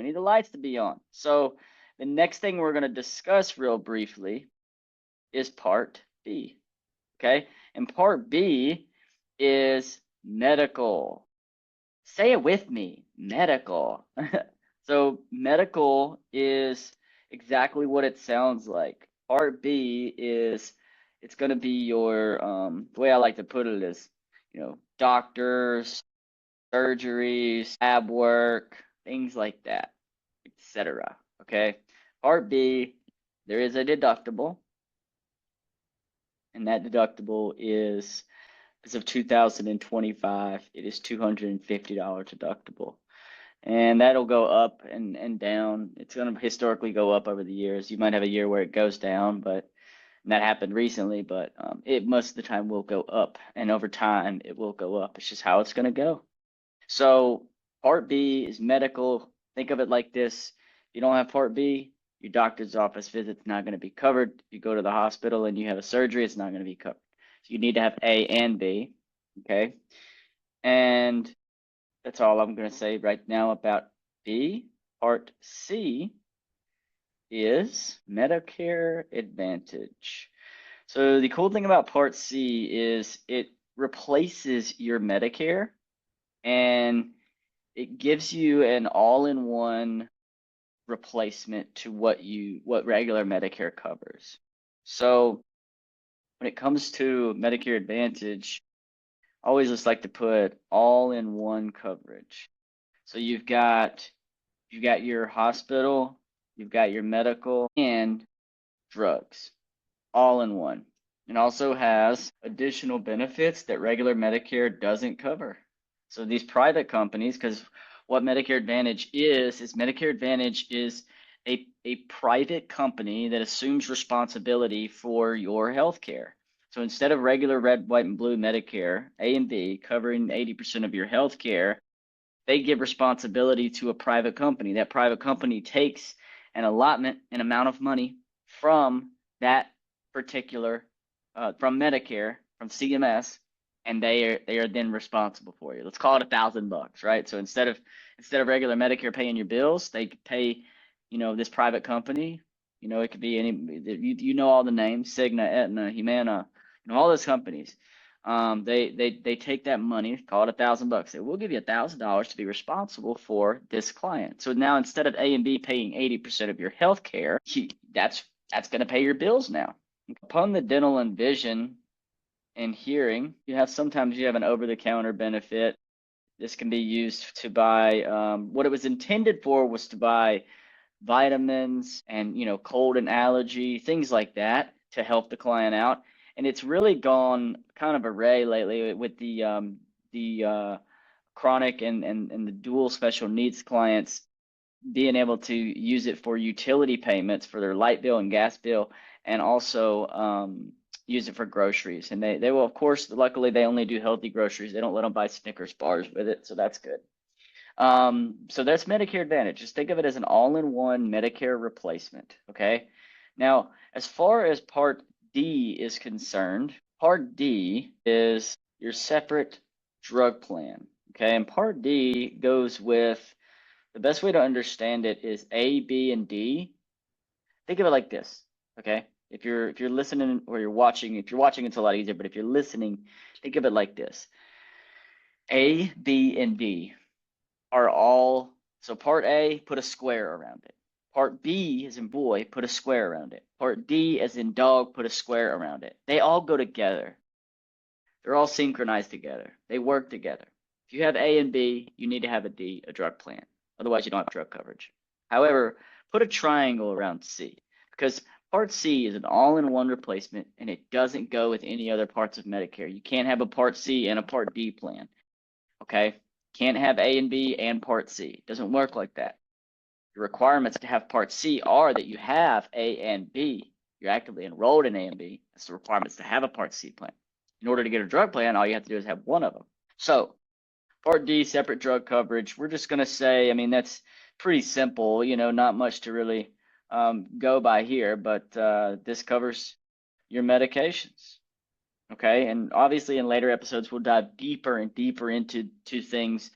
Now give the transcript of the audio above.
We need the lights to be on. So the next thing we're going to discuss real briefly is Part B. Okay, and Part B is medical. Say it with me, medical. So medical is exactly what it sounds like. Part B is it's going to be your the way I like to put it is, doctors, surgeries, lab work, things like that, etc. Okay. Part B, there is a deductible, and that deductible is, as of 2025, it is $250 deductible. And that'll go up and down. It's going to historically go up over the years. You might have a year where it goes down, but that happened recently, but it most of the time will go up. And over time, it will go up. It's just how it's going to go. So Part B is medical. Think of it like this. If you don't have Part B, your doctor's office visit's not going to be covered. If you go to the hospital and you have a surgery, it's not going to be covered. So you need to have A and B, okay? And that's all I'm going to say right now about B. Part C is Medicare Advantage. So the cool thing about Part C is it replaces your Medicare, and it gives you an all-in-one replacement to what regular Medicare covers. So when it comes to Medicare Advantage, I always just like to put all-in-one coverage. So you've got your hospital, you've got your medical, and drugs all in one. It also has additional benefits that regular Medicare doesn't cover. So these private companies, because what Medicare Advantage is Medicare Advantage is a private company that assumes responsibility for your health care. So instead of regular red, white, and blue Medicare, A and B, covering 80% of your health care, they give responsibility to a private company. That private company takes an allotment, an amount of money from that particular, from Medicare, from CMS, and they are then responsible for you. Let's call it $1,000, right? So instead of regular Medicare paying your bills, they pay, this private company. It could be any, all the names, Cigna, Aetna, Humana, all those companies. They take that money, call it $1,000. They will give you $1,000 to be responsible for this client. So now instead of A and B paying 80% of your health care, that's going to pay your bills now. Upon the dental and vision and hearing, sometimes you have an over-the-counter benefit. This can be used to buy, what it was intended for was to buy vitamins and, cold and allergy, things like that to help the client out. And it's really gone kind of array lately with the chronic and the dual special needs clients being able to use it for utility payments for their light bill and gas bill, and also use it for groceries. And they will, of course, luckily they only do healthy groceries. They don't let them buy Snickers bars with it, so that's good. So that's Medicare Advantage. Just think of it as an all-in-one Medicare replacement, okay? Now, as far as Part D is concerned, Part D is your separate drug plan, okay? And Part D goes with, the best way to understand it is A, B, and D. Think of it like this, okay? If you're listening or you're watching, it's a lot easier, but if you're listening, think of it like this. A, B, and D are all, so Part A, put a square around it. Part B, as in boy, put a square around it. Part D, as in dog, put a square around it. They all go together. They're all synchronized together. They work together. If you have A and B, you need to have a D, a drug plan. Otherwise, you don't have drug coverage. However, put a triangle around C, because Part C is an all-in-one replacement, and it doesn't go with any other parts of Medicare. You can't have a Part C and a Part D plan, okay? Can't have A and B and Part C. It doesn't work like that. The requirements to have Part C are that you have A and B. You're actively enrolled in A and B. That's the requirements to have a Part C plan. In order to get a drug plan, all you have to do is have one of them. So Part D, separate drug coverage. We're just going to say, that's pretty simple, not much to really go by here, but this covers your medications. Okay, and obviously in later episodes, we'll dive deeper and deeper into things